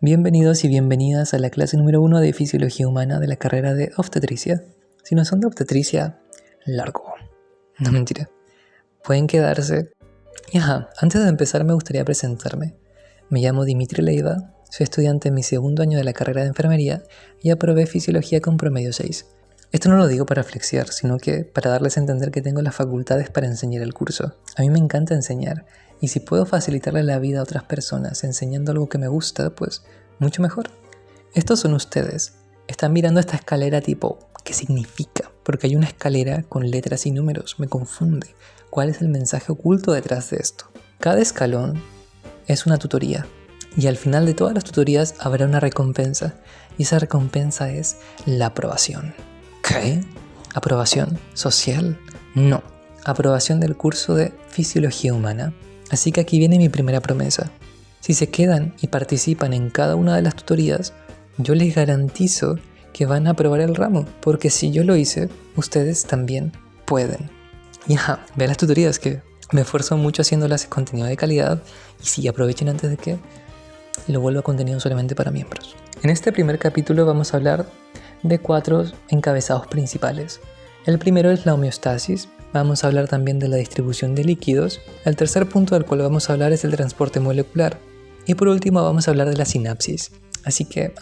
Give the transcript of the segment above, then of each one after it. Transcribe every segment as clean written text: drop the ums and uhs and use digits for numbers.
Bienvenidos y bienvenidas a la clase número 1 de Fisiología Humana de la carrera de Obstetricia. Si no son de Obstetricia, largo. No, mentira. Pueden quedarse. Y antes de empezar me gustaría presentarme. Me llamo Dimitri Leiva, soy estudiante en mi segundo año de la carrera de Enfermería y aprobé Fisiología con promedio 6. Esto no lo digo para flexiar, sino que para darles a entender que tengo las facultades para enseñar el curso. A mí me encanta enseñar, y si puedo facilitarle la vida a otras personas enseñando algo que me gusta, pues mucho mejor. Estos son ustedes. Están mirando esta escalera tipo, ¿qué significa? Porque hay una escalera con letras y números, me confunde. ¿Cuál es el mensaje oculto detrás de esto? Cada escalón es una tutoría, y al final de todas las tutorías habrá una recompensa, y esa recompensa es la aprobación. ¿Qué? ¿Aprobación social? No, aprobación del curso de Fisiología Humana. Así que aquí viene mi primera promesa. Si se quedan y participan en cada una de las tutorías, yo les garantizo que van a aprobar el ramo, porque si yo lo hice, ustedes también pueden. Y vean las tutorías que me esfuerzo mucho haciéndolas en contenido de calidad, y sí, aprovechen antes de que lo vuelva contenido solamente para miembros. En este primer capítulo vamos a hablar de 4 encabezados principales. El primero es la homeostasis. Vamos a hablar también de la distribución de líquidos. El tercer punto del cual vamos a hablar es el transporte molecular. Y por último vamos a hablar de la sinapsis. Así que,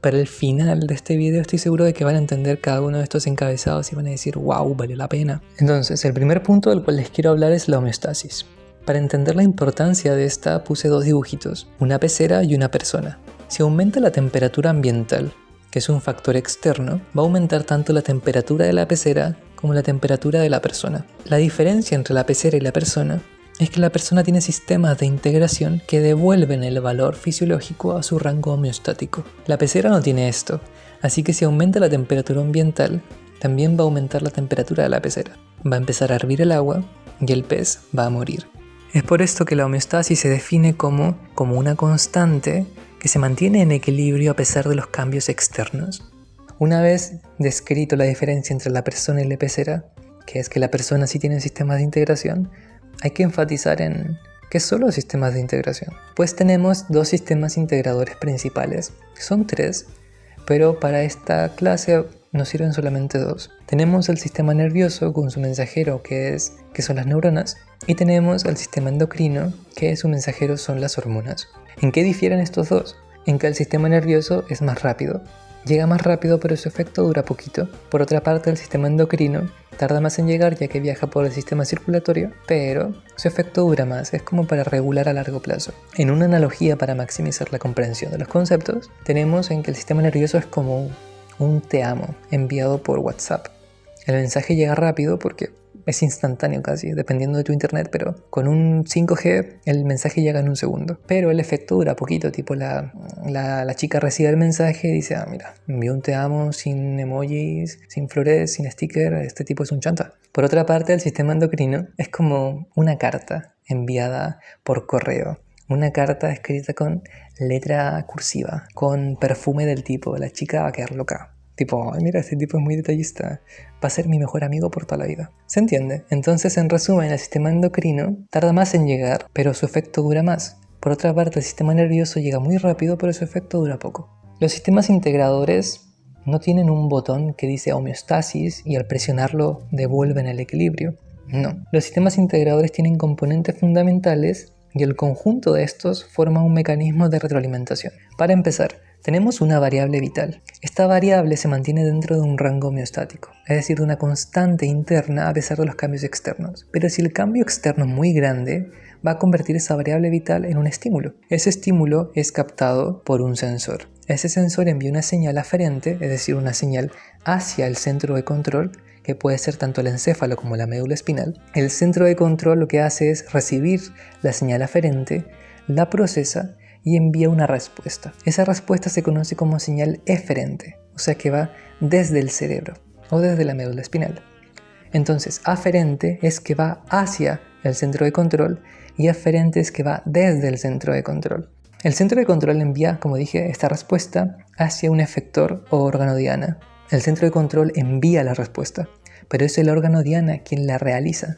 para el final de este video estoy seguro de que van a entender cada uno de estos encabezados y van a decir, wow, vale la pena. Entonces, el primer punto del cual les quiero hablar es la homeostasis. Para entender la importancia de esta puse 2 dibujitos, una pecera y una persona. Si aumenta la temperatura ambiental, que es un factor externo, va a aumentar tanto la temperatura de la pecera como la temperatura de la persona. La diferencia entre la pecera y la persona es que la persona tiene sistemas de integración que devuelven el valor fisiológico a su rango homeostático. La pecera no tiene esto, así que si aumenta la temperatura ambiental, también va a aumentar la temperatura de la pecera. Va a empezar a hervir el agua y el pez va a morir. Es por esto que la homeostasis se define como una constante que se mantiene en equilibrio a pesar de los cambios externos. Una vez descrito la diferencia entre la persona y la pecera, que es que la persona sí tiene sistemas de integración, hay que enfatizar en ¿qué son los sistemas de integración? Pues tenemos 2 sistemas integradores principales, son 3, pero para esta clase nos sirven solamente 2. Tenemos el sistema nervioso con su mensajero que son las neuronas, y tenemos el sistema endocrino que su mensajero son las hormonas. ¿En qué difieren estos dos? En que el sistema nervioso es más rápido. Llega más rápido, pero su efecto dura poquito. Por otra parte, el sistema endocrino tarda más en llegar ya que viaja por el sistema circulatorio, pero su efecto dura más, es como para regular a largo plazo. En una analogía para maximizar la comprensión de los conceptos, tenemos en que el sistema nervioso es como un te amo enviado por WhatsApp. El mensaje llega rápido porque es instantáneo casi, dependiendo de tu internet, pero con un 5G el mensaje llega en un segundo. Pero el efecto dura poquito, tipo la chica recibe el mensaje y dice, mira, envió un te amo sin emojis, sin flores, sin sticker, este tipo es un chanta. Por otra parte, el sistema endocrino es como una carta enviada por correo. Una carta escrita con letra cursiva, con perfume del tipo, la chica va a quedar loca. Tipo, mira, este tipo es muy detallista, va a ser mi mejor amigo por toda la vida. ¿Se entiende? Entonces, en resumen, el sistema endocrino tarda más en llegar, pero su efecto dura más. Por otra parte, el sistema nervioso llega muy rápido, pero su efecto dura poco. Los sistemas integradores no tienen un botón que dice homeostasis y al presionarlo devuelven el equilibrio. No. Los sistemas integradores tienen componentes fundamentales y el conjunto de estos forma un mecanismo de retroalimentación. Para empezar, tenemos una variable vital. Esta variable se mantiene dentro de un rango homeostático, es decir, de una constante interna a pesar de los cambios externos. Pero si el cambio externo es muy grande, va a convertir esa variable vital en un estímulo. Ese estímulo es captado por un sensor. Ese sensor envía una señal aferente, es decir, una señal hacia el centro de control, que puede ser tanto el encéfalo como la médula espinal. El centro de control lo que hace es recibir la señal aferente, la procesa y envía una respuesta. Esa respuesta se conoce como señal eferente, o sea que va desde el cerebro o desde la médula espinal. Entonces, aferente es que va hacia el centro de control y aferente es que va desde el centro de control. El centro de control envía, como dije, esta respuesta hacia un efector o órgano diana. El centro de control envía la respuesta, pero es el órgano diana quien la realiza.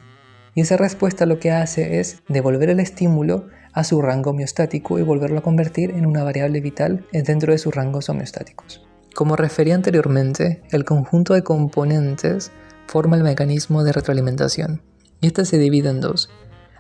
Y esa respuesta lo que hace es devolver el estímulo a su rango homeostático y volverlo a convertir en una variable vital dentro de sus rangos homeostáticos. Como referí anteriormente, el conjunto de componentes forma el mecanismo de retroalimentación, y este se divide en dos: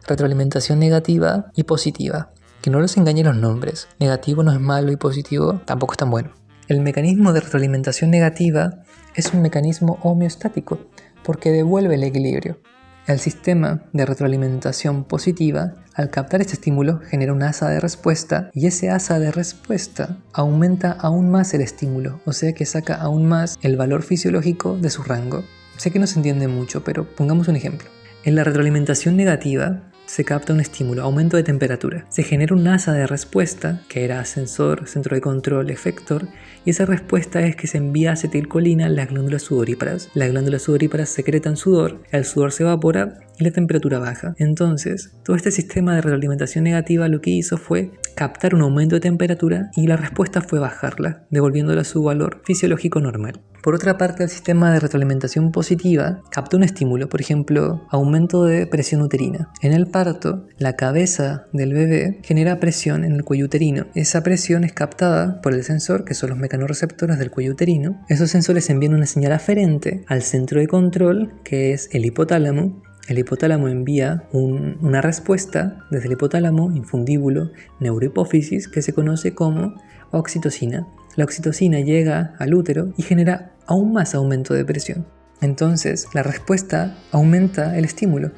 retroalimentación negativa y positiva. Que no los engañen los nombres, negativo no es malo y positivo tampoco es tan bueno. El mecanismo de retroalimentación negativa es un mecanismo homeostático porque devuelve el equilibrio. El sistema de retroalimentación positiva, al captar este estímulo, genera un asa de respuesta y ese asa de respuesta aumenta aún más el estímulo, o sea que saca aún más el valor fisiológico de su rango. Sé que no se entiende mucho, pero pongamos un ejemplo. En la retroalimentación negativa se capta un estímulo, aumento de temperatura. Se genera un asa de respuesta, que era sensor, centro de control, efector, y esa respuesta es que se envía acetilcolina a las glándulas sudoríparas. Las glándulas sudoríparas secretan sudor, el sudor se evapora y la temperatura baja. Entonces, todo este sistema de retroalimentación negativa lo que hizo fue captar un aumento de temperatura y la respuesta fue bajarla, devolviéndola a su valor fisiológico normal. Por otra parte, el sistema de retroalimentación positiva capta un estímulo, por ejemplo, aumento de presión uterina. En el parto, la cabeza del bebé genera presión en el cuello uterino. Esa presión es captada por el sensor, que son los mecanorreceptores del cuello uterino. Esos sensores envían una señal aferente al centro de control, que es el hipotálamo. El hipotálamo envía una respuesta desde el hipotálamo, infundíbulo, neurohipófisis, que se conoce como oxitocina. La oxitocina llega al útero y genera aún más aumento de presión. Entonces, la respuesta aumenta el estímulo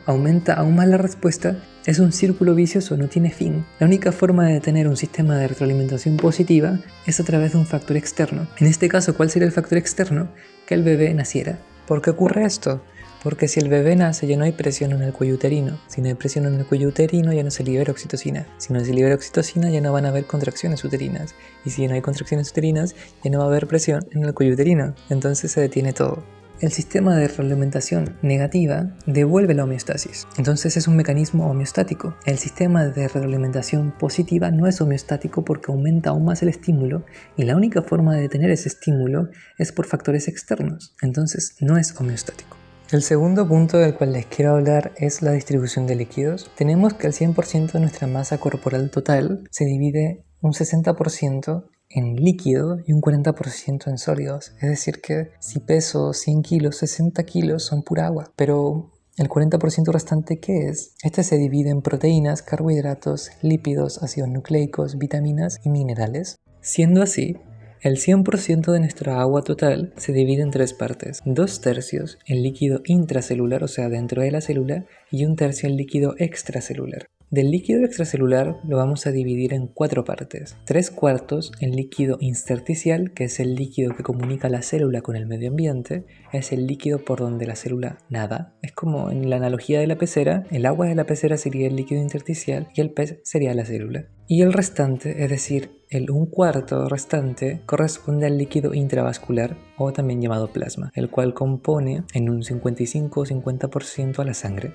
aumenta aún más la respuesta. Es un círculo vicioso, no tiene fin. La única forma de tener un sistema de retroalimentación positiva es a través de un factor externo. En este caso, ¿cuál sería el factor externo? Que el bebé naciera. ¿Por qué ocurre esto? Porque si el bebé nace ya no hay presión en el cuello uterino. Si no hay presión en el cuello uterino ya no se libera oxitocina. Si no se libera oxitocina ya no van a haber contracciones uterinas. Y si no hay contracciones uterinas ya no va a haber presión en el cuello uterino. Entonces se detiene todo. El sistema de retroalimentación negativa devuelve la homeostasis. Entonces es un mecanismo homeostático. El sistema de retroalimentación positiva no es homeostático porque aumenta aún más el estímulo y la única forma de detener ese estímulo es por factores externos. Entonces no es homeostático. El segundo punto del cual les quiero hablar es la distribución de líquidos. Tenemos que el 100% de nuestra masa corporal total se divide un 60% en líquido y un 40% en sólidos. Es decir que si peso 100 kilos, 60 kilos son pura agua. Pero el 40% restante, ¿qué es? Este se divide en proteínas, carbohidratos, lípidos, ácidos nucleicos, vitaminas y minerales. Siendo así, el 100% de nuestra agua total se divide en tres partes: 2/3 en líquido intracelular, o sea, dentro de la célula, y 1/3 en líquido extracelular. Del líquido extracelular lo vamos a dividir en 4 partes: 3/4 en líquido intersticial, que es el líquido que comunica la célula con el medio ambiente, es el líquido por donde la célula nada. Es como en la analogía de la pecera, el agua de la pecera sería el líquido intersticial y el pez sería la célula. Y el restante, es decir, el 1/4 restante, corresponde al líquido intravascular, o también llamado plasma, el cual compone en un 55 o 50% a la sangre.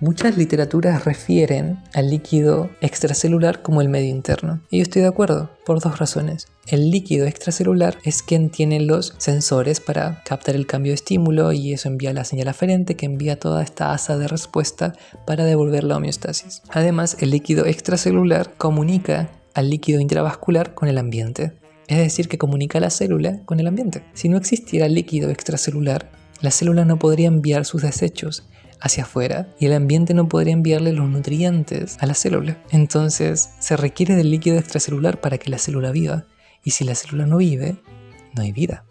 Muchas literaturas refieren al líquido extracelular como el medio interno. Y yo estoy de acuerdo, por 2 razones. El líquido extracelular es quien tiene los sensores para captar el cambio de estímulo y eso envía la señal aferente que envía toda esta asa de respuesta para devolver la homeostasis. Además, el líquido extracelular comunica al líquido intravascular con el ambiente. Es decir, que comunica a la célula con el ambiente. Si no existiera líquido extracelular, la célula no podría enviar sus desechos hacia afuera y el ambiente no podría enviarle los nutrientes a la célula. Entonces se requiere del líquido extracelular para que la célula viva, y si la célula no vive, no hay vida.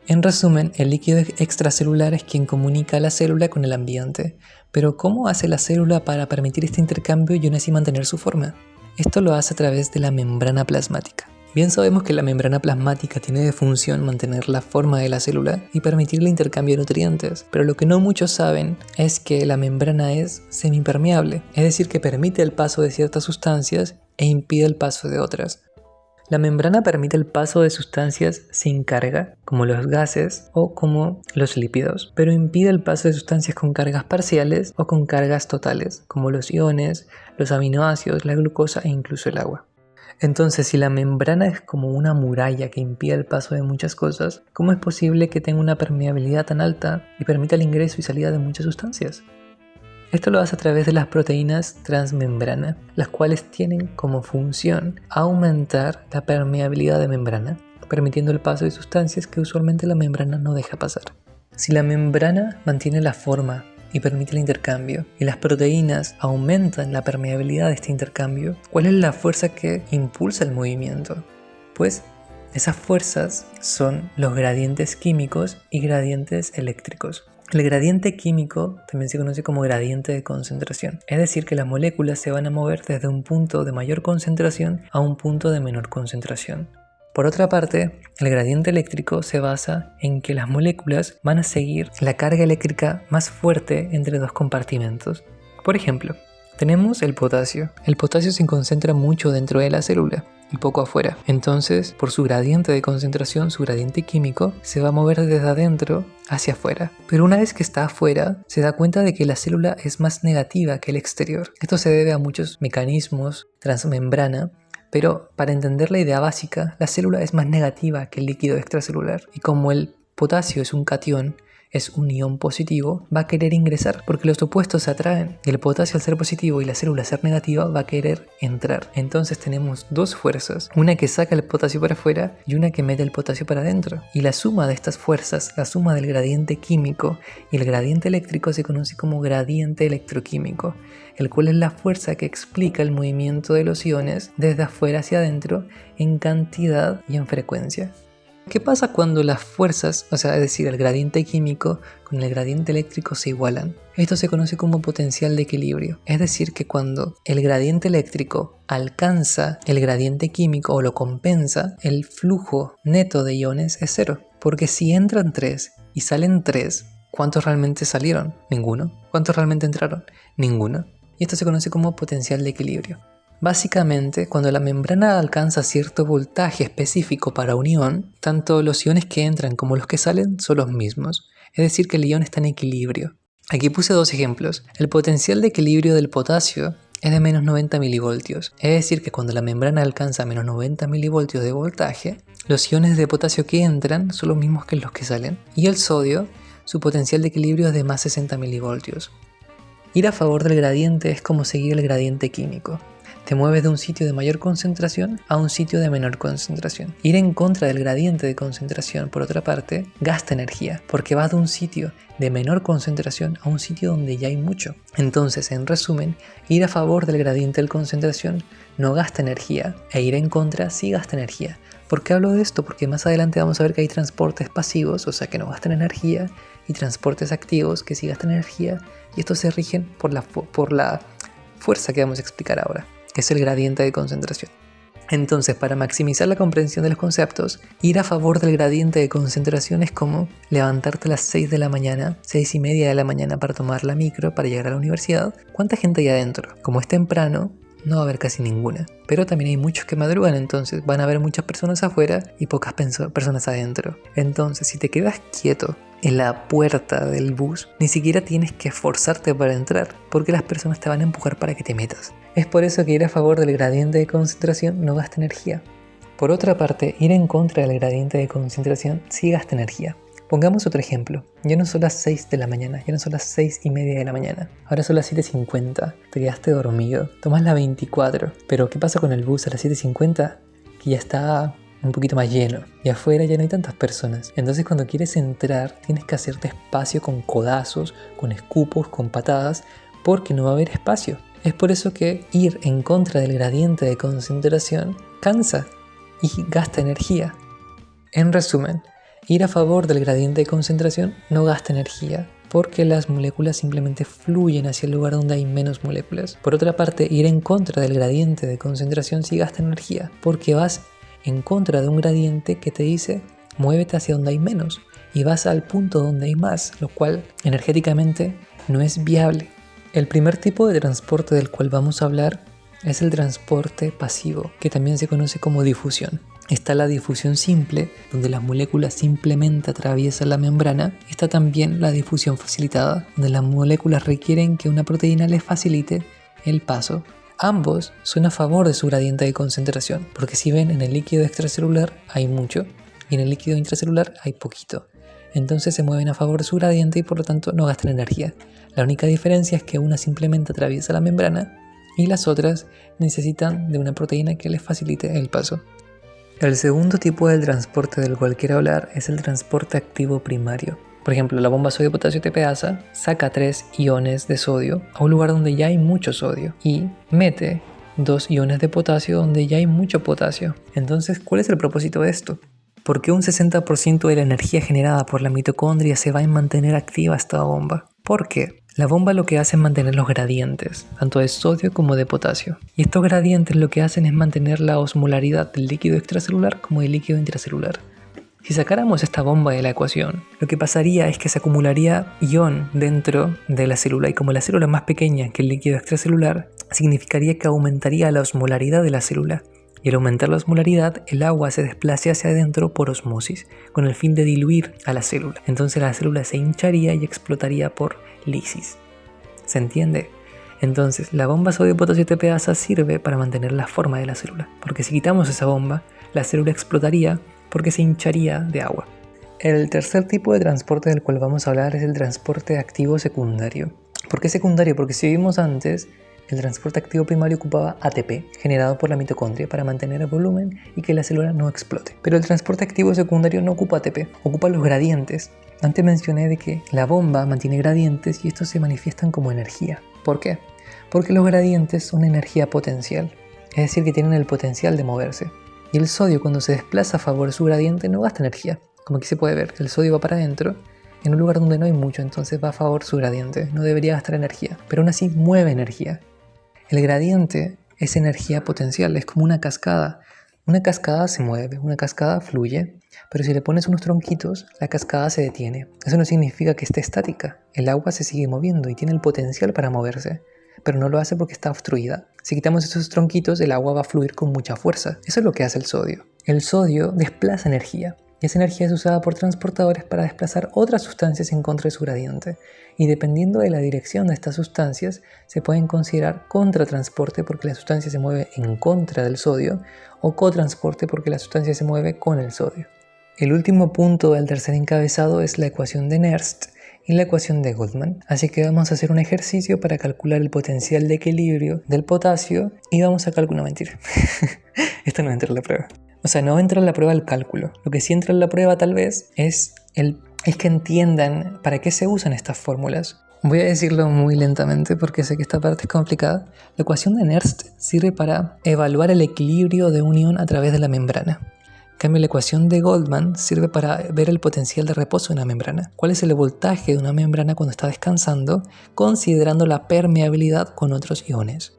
En resumen, el líquido extracelular es quien comunica a la célula con el ambiente. Pero ¿cómo hace la célula para permitir este intercambio y aún así mantener su forma? Esto lo hace a través de la membrana plasmática. Bien sabemos que la membrana plasmática tiene de función mantener la forma de la célula y permitir el intercambio de nutrientes, pero lo que no muchos saben es que la membrana es semipermeable, es decir, que permite el paso de ciertas sustancias e impide el paso de otras. La membrana permite el paso de sustancias sin carga, como los gases o como los lípidos, pero impide el paso de sustancias con cargas parciales o con cargas totales, como los iones, los aminoácidos, la glucosa e incluso el agua. Entonces, si la membrana es como una muralla que impide el paso de muchas cosas, ¿cómo es posible que tenga una permeabilidad tan alta y permita el ingreso y salida de muchas sustancias? Esto lo hace a través de las proteínas transmembrana, las cuales tienen como función aumentar la permeabilidad de membrana, permitiendo el paso de sustancias que usualmente la membrana no deja pasar. Si la membrana mantiene la forma y permite el intercambio, y las proteínas aumentan la permeabilidad de este intercambio, ¿cuál es la fuerza que impulsa el movimiento? Pues esas fuerzas son los gradientes químicos y gradientes eléctricos. El gradiente químico también se conoce como gradiente de concentración, es decir, que las moléculas se van a mover desde un punto de mayor concentración a un punto de menor concentración. Por otra parte, el gradiente eléctrico se basa en que las moléculas van a seguir la carga eléctrica más fuerte entre dos compartimentos. Por ejemplo, tenemos el potasio. El potasio se concentra mucho dentro de la célula y poco afuera. Entonces, por su gradiente de concentración, su gradiente químico, se va a mover desde adentro hacia afuera. Pero una vez que está afuera, se da cuenta de que la célula es más negativa que el exterior. Esto se debe a muchos mecanismos transmembrana, pero para entender la idea básica, la célula es más negativa que el líquido extracelular. Y como el potasio es un catión, es un ion positivo, va a querer ingresar porque los opuestos se atraen. Y el potasio, al ser positivo y la célula ser negativa, va a querer entrar. Entonces tenemos dos fuerzas, una que saca el potasio para afuera y una que mete el potasio para adentro. Y la suma de estas fuerzas, la suma del gradiente químico y el gradiente eléctrico, se conoce como gradiente electroquímico, el cual es la fuerza que explica el movimiento de los iones desde afuera hacia adentro en cantidad y en frecuencia. ¿Qué pasa cuando las fuerzas, es decir, el gradiente químico con el gradiente eléctrico se igualan? Esto se conoce como potencial de equilibrio. Es decir, que cuando el gradiente eléctrico alcanza el gradiente químico o lo compensa, el flujo neto de iones es cero. Porque si entran 3 y salen 3, ¿cuántos realmente salieron? Ninguno. ¿Cuántos realmente entraron? Ninguno. Y esto se conoce como potencial de equilibrio. Básicamente, cuando la membrana alcanza cierto voltaje específico para un ion, tanto los iones que entran como los que salen son los mismos. Es decir, que el ion está en equilibrio. Aquí puse dos ejemplos. El potencial de equilibrio del potasio es de menos 90 milivoltios. Es decir, que cuando la membrana alcanza menos 90 milivoltios de voltaje, los iones de potasio que entran son los mismos que los que salen. Y el sodio, su potencial de equilibrio es de más 60 milivoltios. Ir a favor del gradiente es como seguir el gradiente químico. Te mueves de un sitio de mayor concentración a un sitio de menor concentración. Ir en contra del gradiente de concentración, por otra parte, gasta energía, porque vas de un sitio de menor concentración a un sitio donde ya hay mucho. Entonces, en resumen, ir a favor del gradiente de concentración no gasta energía, e ir en contra sí gasta energía. ¿Por qué hablo de esto? Porque más adelante vamos a ver que hay transportes pasivos, o sea que no gastan energía, y transportes activos que sí gastan energía, y estos se rigen por la fuerza que vamos a explicar ahora, que es el gradiente de concentración. Entonces, para maximizar la comprensión de los conceptos, ir a favor del gradiente de concentración es como levantarte a las 6 de la mañana, 6 y media de la mañana para tomar la micro, para llegar a la universidad. ¿Cuánta gente hay adentro? Como es temprano, no va a haber casi ninguna. Pero también hay muchos que madrugan, entonces van a haber muchas personas afuera y pocas personas adentro. Entonces, si te quedas quieto en la puerta del bus, ni siquiera tienes que esforzarte para entrar, porque las personas te van a empujar para que te metas. Es por eso que ir a favor del gradiente de concentración no gasta energía. Por otra parte, ir en contra del gradiente de concentración sí gasta energía. Pongamos otro ejemplo. Ya no son las 6 de la mañana, ya no son las 6 y media de la mañana. Ahora son las 7:50. Te quedaste dormido. Tomas la 24. Pero ¿qué pasa con el bus a las 7:50? Que ya está un poquito más lleno. Y afuera ya no hay tantas personas. Entonces cuando quieres entrar, tienes que hacerte espacio con codazos, con escupos, con patadas, porque no va a haber espacio. Es por eso que ir en contra del gradiente de concentración cansa y gasta energía. En resumen, ir a favor del gradiente de concentración no gasta energía, porque las moléculas simplemente fluyen hacia el lugar donde hay menos moléculas. Por otra parte, ir en contra del gradiente de concentración sí gasta energía, porque vas en contra de un gradiente que te dice muévete hacia donde hay menos y vas al punto donde hay más, lo cual energéticamente no es viable. El primer tipo de transporte del cual vamos a hablar es el transporte pasivo, que también se conoce como difusión. Está la difusión simple, donde las moléculas simplemente atraviesan la membrana. Está también la difusión facilitada, donde las moléculas requieren que una proteína les facilite el paso. Ambos son a favor de su gradiente de concentración, porque si ven, en el líquido extracelular hay mucho y en el líquido intracelular hay poquito. entonces se mueven a favor de su gradiente y por lo tanto no gastan energía. La única diferencia es que una simplemente atraviesa la membrana y las otras necesitan de una proteína que les facilite el paso. El segundo tipo de transporte del cual quiero hablar es el transporte activo primario. Por ejemplo, la bomba sodio-potasio TPasa saca 3 iones de sodio a un lugar donde ya hay mucho sodio y mete 2 iones de potasio donde ya hay mucho potasio. Entonces, ¿cuál es el propósito de esto? ¿Por qué un 60% de la energía generada por la mitocondria se va a mantener activa esta bomba? ¿Por qué? La bomba lo que hace es mantener los gradientes, tanto de sodio como de potasio. Y estos gradientes lo que hacen es mantener la osmolaridad del líquido extracelular como del líquido intracelular. Si sacáramos esta bomba de la ecuación, lo que pasaría es que se acumularía ion dentro de la célula y como la célula es más pequeña que el líquido extracelular, significaría que aumentaría la osmolaridad de la célula. Y al aumentar la osmolaridad, el agua se desplaza hacia adentro por osmosis, con el fin de diluir a la célula. Entonces la célula se hincharía y explotaría por lisis. ¿Se entiende? Entonces la bomba sodio-potasio TPasa sirve para mantener la forma de la célula, porque si quitamos esa bomba, la célula explotaría porque se hincharía de agua. El tercer tipo de transporte del cual vamos a hablar es el transporte activo secundario. ¿Por qué secundario? Porque si vimos antes, el transporte activo primario ocupaba ATP, generado por la mitocondria para mantener el volumen y que la célula no explote. Pero el transporte activo secundario no ocupa ATP, ocupa los gradientes. Antes mencioné de que la bomba mantiene gradientes y estos se manifiestan como energía. ¿Por qué? Porque los gradientes son energía potencial, es decir, que tienen el potencial de moverse. Y el sodio, cuando se desplaza a favor de su gradiente, no gasta energía. Como aquí se puede ver, el sodio va para adentro en un lugar donde no hay mucho, entonces va a favor de su gradiente, no debería gastar energía, pero aún así mueve energía. El gradiente es energía potencial, es como una cascada. Una cascada se mueve, una cascada fluye, pero si le pones unos tronquitos, la cascada se detiene. Eso no significa que esté estática, el agua se sigue moviendo y tiene el potencial para moverse, pero no lo hace porque está obstruida. Si quitamos esos tronquitos, el agua va a fluir con mucha fuerza. Eso es lo que hace el sodio. El sodio desplaza energía. Y esa energía es usada por transportadores para desplazar otras sustancias en contra de su gradiente. Y dependiendo de la dirección de estas sustancias, se pueden considerar contratransporte porque la sustancia se mueve en contra del sodio, o cotransporte porque la sustancia se mueve con el sodio. El último punto del tercer encabezado es la ecuación de Nernst y la ecuación de Goldman. Así que vamos a hacer un ejercicio para calcular el potencial de equilibrio del potasio y vamos a calcular... No, mentira. Esto no entra en la prueba. O sea, no entra en la prueba el cálculo. Lo que sí entra en la prueba tal vez es que entiendan para qué se usan estas fórmulas. Voy a decirlo muy lentamente porque sé que esta parte es complicada. La ecuación de Nernst sirve para evaluar el equilibrio de un ion a través de la membrana. En cambio, la ecuación de Goldman sirve para ver el potencial de reposo de una membrana. ¿Cuál es el voltaje de una membrana cuando está descansando, considerando la permeabilidad con otros iones?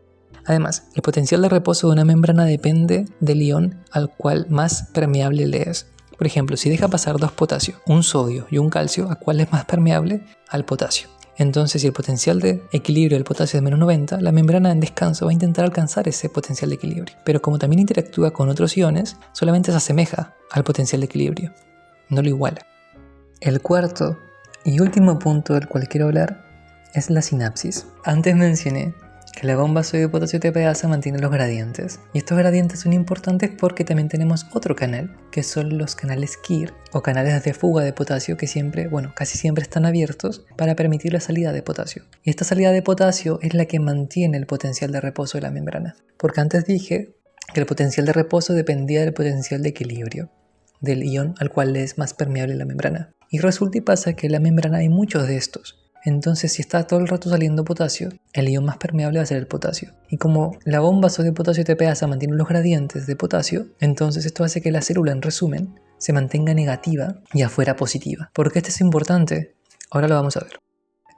Además, el potencial de reposo de una membrana depende del ion al cual más permeable le es. Por ejemplo, si deja pasar 2 potasios, un sodio y un calcio, ¿a cuál es más permeable? Al potasio. Entonces, si el potencial de equilibrio del potasio es menos 90, la membrana en descanso va a intentar alcanzar ese potencial de equilibrio. Pero como también interactúa con otros iones, solamente se asemeja al potencial de equilibrio, no lo iguala. El cuarto y último punto del cual quiero hablar es la sinapsis. Antes mencioné que la bomba sodio-potasio TPasa mantiene los gradientes. Y estos gradientes son importantes porque también tenemos otro canal, que son los canales Kir, o canales de fuga de potasio que casi siempre están abiertos para permitir la salida de potasio. Y esta salida de potasio es la que mantiene el potencial de reposo de la membrana. Porque antes dije que el potencial de reposo dependía del potencial de equilibrio del ion al cual es más permeable la membrana. Y resulta y pasa que en la membrana hay muchos de estos. Entonces, si está todo el rato saliendo potasio, el ion más permeable va a ser el potasio. Y como la bomba sodio-potasio TPasa mantiene los gradientes de potasio, entonces esto hace que la célula, en resumen, se mantenga negativa y afuera positiva. ¿Por qué esto es importante? Ahora lo vamos a ver.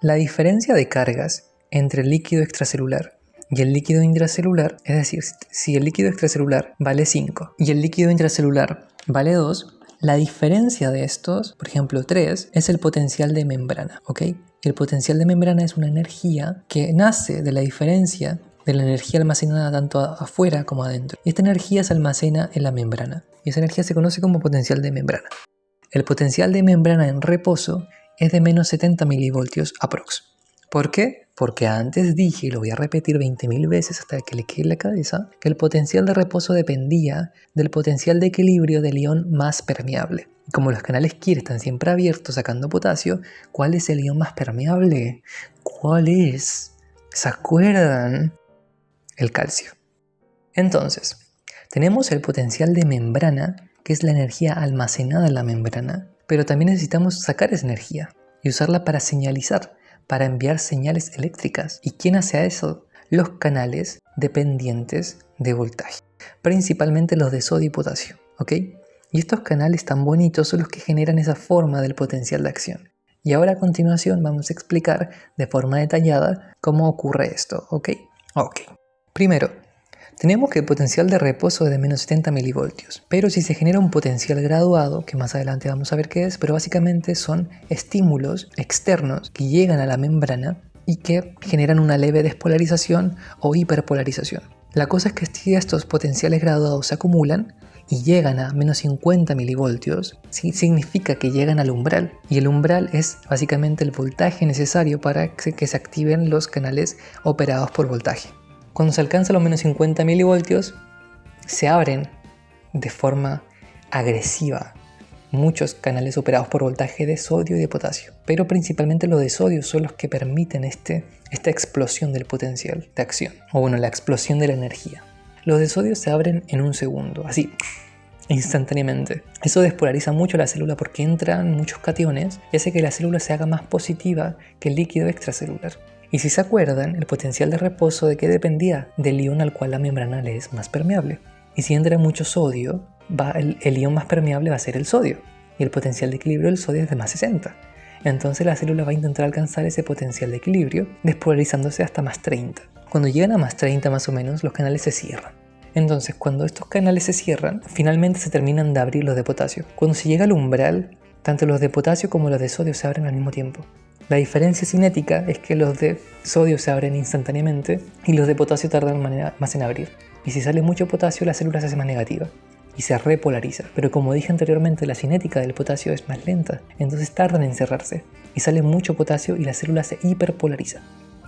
La diferencia de cargas entre el líquido extracelular y el líquido intracelular, es decir, si el líquido extracelular vale 5 y el líquido intracelular vale 2, la diferencia de estos, por ejemplo 3, es el potencial de membrana, ¿ok? El potencial de membrana es una energía que nace de la diferencia de la energía almacenada tanto afuera como adentro. Y esta energía se almacena en la membrana. Y esa energía se conoce como potencial de membrana. El potencial de membrana en reposo es de menos 70 milivoltios aprox. ¿Por qué? Porque antes dije, y lo voy a repetir 20.000 veces hasta que le quede en la cabeza, que el potencial de reposo dependía del potencial de equilibrio del ion más permeable. Y como los canales Kir están siempre abiertos sacando potasio, ¿cuál es el ion más permeable? ¿Cuál es? ¿Se acuerdan? El calcio. Entonces, tenemos el potencial de membrana, que es la energía almacenada en la membrana, pero también necesitamos sacar esa energía y usarla para señalizar, para enviar señales eléctricas. ¿Y quién hace eso? Los canales dependientes de voltaje, principalmente los de sodio y potasio, ¿ok? Y estos canales tan bonitos son los que generan esa forma del potencial de acción. Y ahora a continuación vamos a explicar de forma detallada cómo ocurre esto, ¿ok? Ok. Primero, tenemos que el potencial de reposo es de menos 70 milivoltios, pero si se genera un potencial graduado, que más adelante vamos a ver qué es, pero básicamente son estímulos externos que llegan a la membrana y que generan una leve despolarización o hiperpolarización. La cosa es que si estos potenciales graduados se acumulan y llegan a menos 50 milivoltios, significa que llegan al umbral, y el umbral es básicamente el voltaje necesario para que se activen los canales operados por voltaje. Cuando se alcanza los menos 50 milivoltios, se abren de forma agresiva muchos canales operados por voltaje de sodio y de potasio, pero principalmente los de sodio son los que permiten esta explosión del potencial de acción, o bueno, la explosión de la energía. Los de sodio se abren en un segundo, así, instantáneamente. Eso despolariza mucho la célula porque entran muchos cationes y hace que la célula se haga más positiva que el líquido extracelular. Y si se acuerdan, el potencial de reposo de qué dependía del ion al cual la membrana le es más permeable. Y si entra mucho sodio, el ion más permeable va a ser el sodio. Y el potencial de equilibrio del sodio es de más 60. Entonces la célula va a intentar alcanzar ese potencial de equilibrio despolarizándose hasta más 30. Cuando llegan a más 30 más o menos, los canales se cierran. Entonces cuando estos canales se cierran, finalmente se terminan de abrir los de potasio. Cuando se llega al umbral, tanto los de potasio como los de sodio se abren al mismo tiempo. La diferencia cinética es que los de sodio se abren instantáneamente y los de potasio tardan más en abrir. Y si sale mucho potasio, la célula se hace más negativa y se repolariza. Pero como dije anteriormente, la cinética del potasio es más lenta, entonces tardan en cerrarse. Y sale mucho potasio y la célula se hiperpolariza.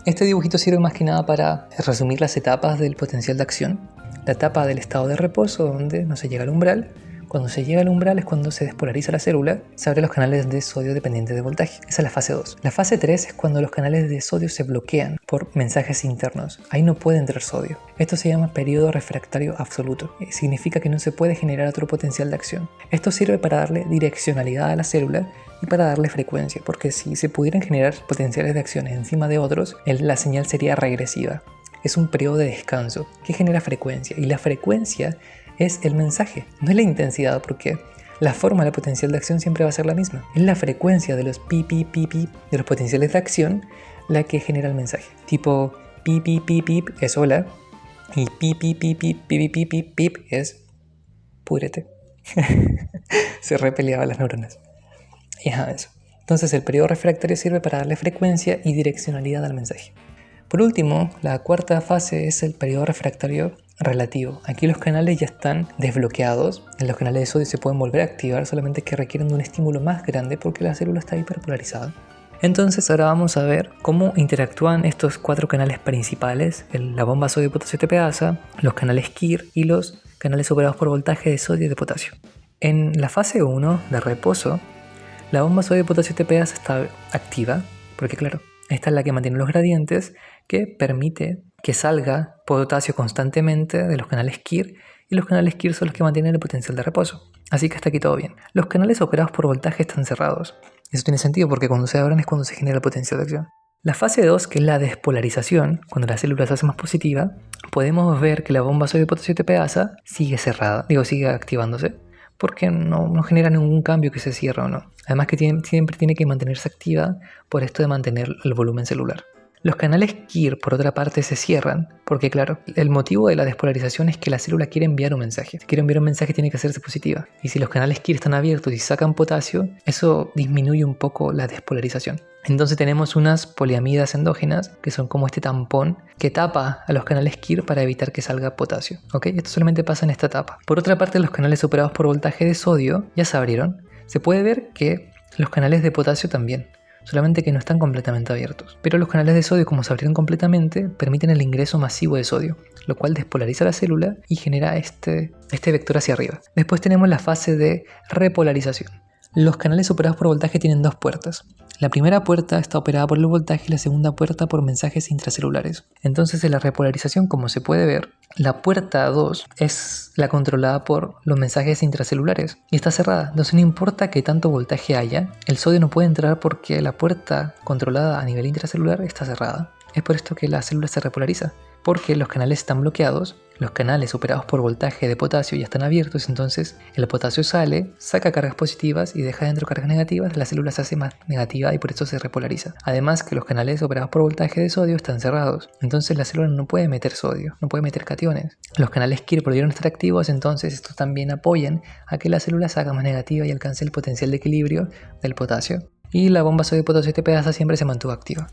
Este dibujito sirve más que nada para resumir las etapas del potencial de acción. La etapa del estado de reposo, donde no se llega al umbral. Cuando se llega al umbral es cuando se despolariza la célula, se abren los canales de sodio dependientes de voltaje. Esa es la fase 2. La fase 3 es cuando los canales de sodio se bloquean por mensajes internos. Ahí no puede entrar sodio. Esto se llama periodo refractario absoluto. Significa que no se puede generar otro potencial de acción. Esto sirve para darle direccionalidad a la célula y para darle frecuencia, porque si se pudieran generar potenciales de acciones encima de otros, la señal sería regresiva. Es un periodo de descanso que genera frecuencia, y la frecuencia es el mensaje, no es la intensidad, porque la forma, la potencial de acción siempre va a ser la misma. Es la frecuencia de los pi, pi, pi, pi, de los potenciales de acción la que genera el mensaje. Tipo pi, pi, pi, pi es hola, y pi, pi, pi, pi, pi, pi, pi, pi, pi es púdrete. Se repeleaban las neuronas. Y eso. Entonces el periodo refractario sirve para darle frecuencia y direccionalidad al mensaje. Por último, la cuarta fase es el periodo refractario relativo. Aquí los canales ya están desbloqueados. Los canales de sodio se pueden volver a activar, solamente que requieren de un estímulo más grande porque la célula está hiperpolarizada. Entonces ahora vamos a ver cómo interactúan estos 4 canales principales: la bomba sodio-potasio TPasa, los canales Kir y los canales operados por voltaje de sodio y de potasio. En la fase 1 de reposo, la bomba sodio-potasio TPasa está activa porque, claro, esta es la que mantiene los gradientes, que permite que salga potasio constantemente de los canales Kir, y los canales Kir son los que mantienen el potencial de reposo. Así que hasta aquí todo bien. Los canales operados por voltaje están cerrados. Eso tiene sentido porque cuando se abren es cuando se genera el potencial de acción. La fase 2, que es la despolarización, cuando la célula se hace más positiva, podemos ver que la bomba sodio-potasio TPasa sigue cerrada, sigue activándose, porque no genera ningún cambio que se cierre o no. Además que siempre tiene que mantenerse activa por esto de mantener el volumen celular. Los canales Kir, por otra parte, se cierran porque, claro, el motivo de la despolarización es que la célula quiere enviar un mensaje. Si quiere enviar un mensaje, tiene que hacerse positiva. Y si los canales Kir están abiertos y sacan potasio, eso disminuye un poco la despolarización. Entonces tenemos unas poliamidas endógenas, que son como este tampón que tapa a los canales Kir para evitar que salga potasio. ¿Ok? Esto solamente pasa en esta etapa. Por otra parte, los canales operados por voltaje de sodio ya se abrieron. Se puede ver que los canales de potasio también. solamente que no están completamente abiertos. Pero los canales de sodio, como se abrieron completamente, permiten el ingreso masivo de sodio, lo cual despolariza la célula y genera este vector hacia arriba. Después tenemos la fase de repolarización. Los canales operados por voltaje tienen dos puertas. La primera puerta está operada por el voltaje y la segunda puerta por mensajes intracelulares. Entonces, en la repolarización, como se puede ver, la puerta 2 es la controlada por los mensajes intracelulares y está cerrada. Entonces, no importa qué tanto voltaje haya, el sodio no puede entrar porque la puerta controlada a nivel intracelular está cerrada. Es por esto que la célula se repolariza, porque los canales están bloqueados. Los canales operados por voltaje de potasio ya están abiertos, entonces el potasio sale, saca cargas positivas y deja dentro cargas negativas, la célula se hace más negativa y por eso se repolariza. Además que los canales operados por voltaje de sodio están cerrados, entonces la célula no puede meter sodio, no puede meter cationes. Los canales Kirr volvieron a estar activos, entonces estos también apoyan a que la célula se haga más negativa y alcance el potencial de equilibrio del potasio. Y la bomba sodio-potasio ATPasa siempre se mantuvo activa.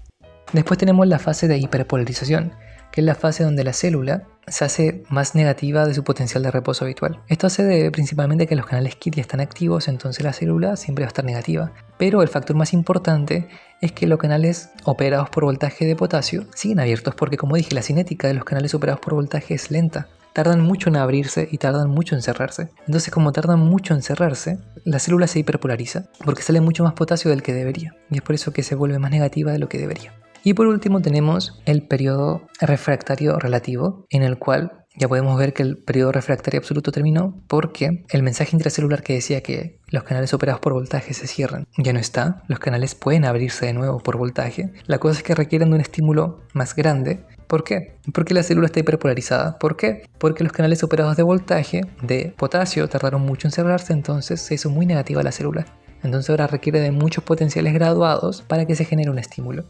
Después tenemos la fase de hiperpolarización, que es la fase donde la célula se hace más negativa de su potencial de reposo habitual. Esto se debe principalmente a que los canales Kirr ya están activos, entonces la célula siempre va a estar negativa. Pero el factor más importante es que los canales operados por voltaje de potasio siguen abiertos porque, como dije, la cinética de los canales operados por voltaje es lenta. Tardan mucho en abrirse y tardan mucho en cerrarse. Entonces, como tardan mucho en cerrarse, la célula se hiperpolariza porque sale mucho más potasio del que debería. Y es por eso que se vuelve más negativa de lo que debería. Y por último tenemos el periodo refractario relativo, en el cual ya podemos ver que el periodo refractario absoluto terminó porque el mensaje intracelular que decía que los canales operados por voltaje se cierran ya no está. Los canales pueden abrirse de nuevo por voltaje. La cosa es que requieren de un estímulo más grande. ¿Por qué? Porque la célula está hiperpolarizada. ¿Por qué? Porque los canales operados de voltaje de potasio tardaron mucho en cerrarse, entonces se hizo muy negativa la célula. Entonces ahora requiere de muchos potenciales graduados para que se genere un estímulo,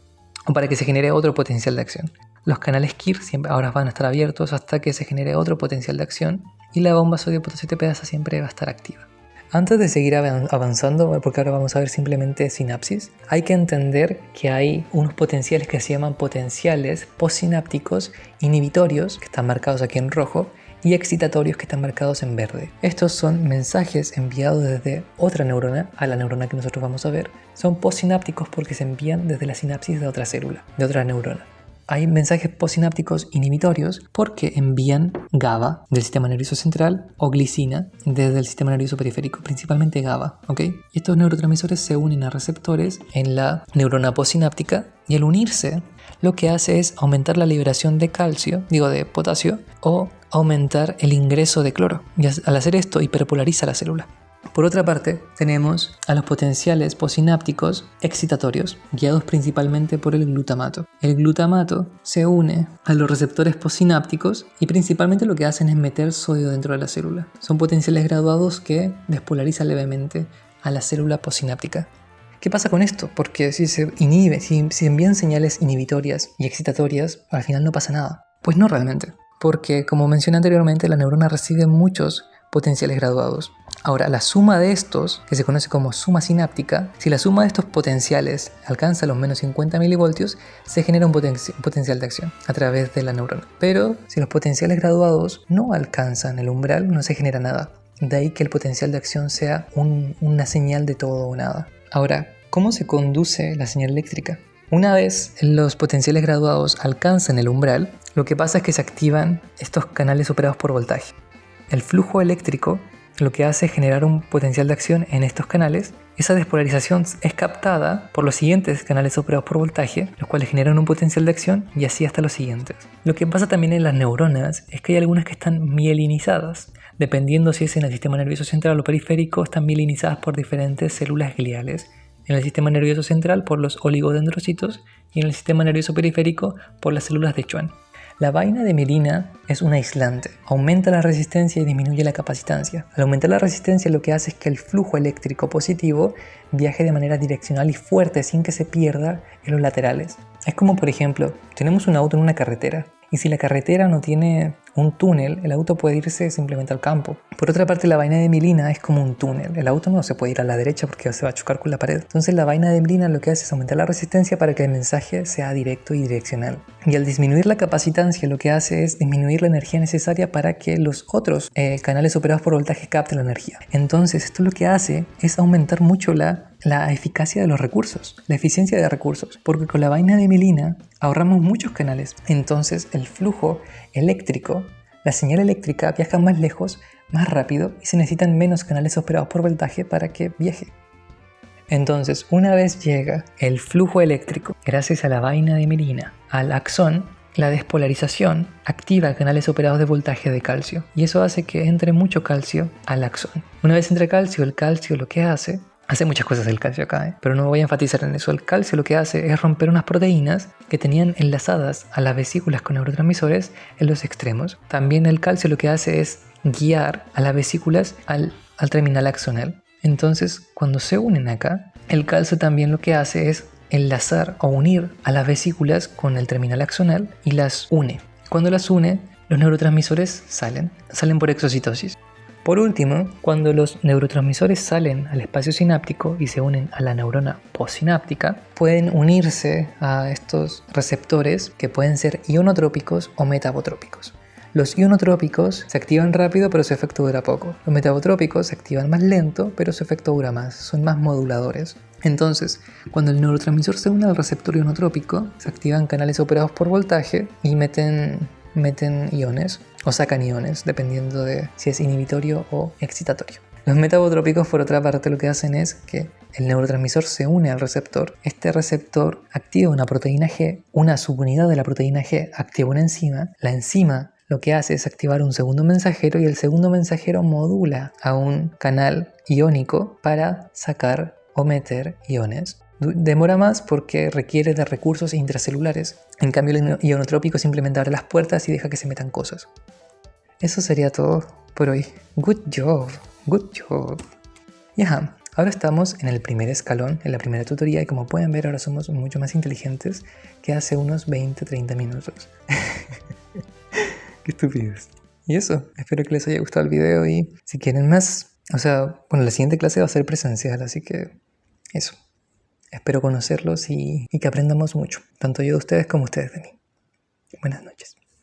o para que se genere otro potencial de acción. Los canales Kirr siempre ahora van a estar abiertos hasta que se genere otro potencial de acción y la bomba sodio-potasio ATPasa siempre va a estar activa. Antes de seguir avanzando, porque ahora vamos a ver simplemente sinapsis, hay que entender que hay unos potenciales que se llaman potenciales postsinápticos inhibitorios, que están marcados aquí en rojo, y excitatorios que están marcados en verde. Estos son mensajes enviados desde otra neurona a la neurona que nosotros vamos a ver. Son postsinápticos porque se envían desde la sinapsis de otra célula, de otra neurona. Hay mensajes postsinápticos inhibitorios porque envían GABA del sistema nervioso central o glicina desde el sistema nervioso periférico, principalmente GABA, ¿ok? Y estos neurotransmisores se unen a receptores en la neurona postsináptica y al unirse lo que hace es aumentar la liberación de de potasio o aumentar el ingreso de cloro. Y al hacer esto hiperpolariza la célula. Por otra parte, tenemos a los potenciales postsinápticos excitatorios, guiados principalmente por el glutamato. El glutamato se une a los receptores postsinápticos y principalmente lo que hacen es meter sodio dentro de la célula. Son potenciales graduados que despolarizan levemente a la célula postsináptica. ¿Qué pasa con esto? Porque si se inhibe, si envían señales inhibitorias y excitatorias, al final no pasa nada. Pues no realmente, porque como mencioné anteriormente, la neurona recibe muchos potenciales graduados. Ahora, la suma de estos, que se conoce como suma sináptica, si la suma de estos potenciales alcanza los menos 50 milivoltios, se genera un potencial de acción a través de la neurona. Pero si los potenciales graduados no alcanzan el umbral, no se genera nada. De ahí que el potencial de acción sea una señal de todo o nada. Ahora, ¿cómo se conduce la señal eléctrica? Una vez los potenciales graduados alcanzan el umbral, lo que pasa es que se activan estos canales operados por voltaje. El flujo eléctrico lo que hace es generar un potencial de acción en estos canales. Esa despolarización es captada por los siguientes canales operados por voltaje, los cuales generan un potencial de acción y así hasta los siguientes. Lo que pasa también en las neuronas es que hay algunas que están mielinizadas. Dependiendo si es en el sistema nervioso central o periférico, están mielinizadas por diferentes células gliales. En el sistema nervioso central por los oligodendrocitos y en el sistema nervioso periférico por las células de Schwann. La vaina de mielina es un aislante, aumenta la resistencia y disminuye la capacitancia. Al aumentar la resistencia lo que hace es que el flujo eléctrico positivo viaje de manera direccional y fuerte sin que se pierda en los laterales. Es como, por ejemplo, tenemos un auto en una carretera y si la carretera no tiene un túnel, el auto puede irse simplemente al campo. Por otra parte, la vaina de mielina es como un túnel. El auto no se puede ir a la derecha porque se va a chocar con la pared. Entonces la vaina de mielina lo que hace es aumentar la resistencia para que el mensaje sea directo y direccional. Y al disminuir la capacitancia lo que hace es disminuir la energía necesaria para que los otros canales operados por voltaje capten la energía. Entonces esto lo que hace es aumentar mucho la la eficacia de los recursos, la eficiencia de recursos, porque con la vaina de mielina ahorramos muchos canales. Entonces el flujo eléctrico, la señal eléctrica viaja más lejos, más rápido y se necesitan menos canales operados por voltaje para que viaje. Entonces, una vez llega el flujo eléctrico, gracias a la vaina de mielina, al axón, la despolarización activa canales operados de voltaje de calcio y eso hace que entre mucho calcio al axón. Una vez entre calcio, el calcio lo que hace muchas cosas el calcio acá, pero no voy a enfatizar en eso. El calcio lo que hace es romper unas proteínas que tenían enlazadas a las vesículas con neurotransmisores en los extremos. También el calcio lo que hace es guiar a las vesículas al terminal axonal. Entonces, cuando se unen acá, el calcio también lo que hace es enlazar o unir a las vesículas con el terminal axonal y las une. Cuando las une, los neurotransmisores salen por exocitosis. Por último, cuando los neurotransmisores salen al espacio sináptico y se unen a la neurona postsináptica, pueden unirse a estos receptores que pueden ser ionotrópicos o metabotrópicos. Los ionotrópicos se activan rápido pero su efecto dura poco. Los metabotrópicos se activan más lento pero su efecto dura más, son más moduladores. Entonces, cuando el neurotransmisor se une al receptor ionotrópico, se activan canales operados por voltaje y meten iones o sacan iones, dependiendo de si es inhibitorio o excitatorio. Los metabotrópicos, por otra parte, lo que hacen es que el neurotransmisor se une al receptor. Este receptor activa una proteína G, una subunidad de la proteína G activa una enzima. La enzima lo que hace es activar un segundo mensajero y el segundo mensajero modula a un canal iónico para sacar o meter iones. Demora más porque requiere de recursos intracelulares. En cambio, el ionotrópico simplemente abre las puertas y deja que se metan cosas. Eso sería todo por hoy. Good job, good job. Y ajá, ahora estamos en el primer escalón, en la primera tutoría, y como pueden ver, ahora somos mucho más inteligentes que hace unos 20-30 minutos. Qué estúpidos. Y eso, espero que les haya gustado el video y si quieren más, la siguiente clase va a ser presencial, así que eso. Espero conocerlos y que aprendamos mucho, tanto yo de ustedes como ustedes de mí. Buenas noches.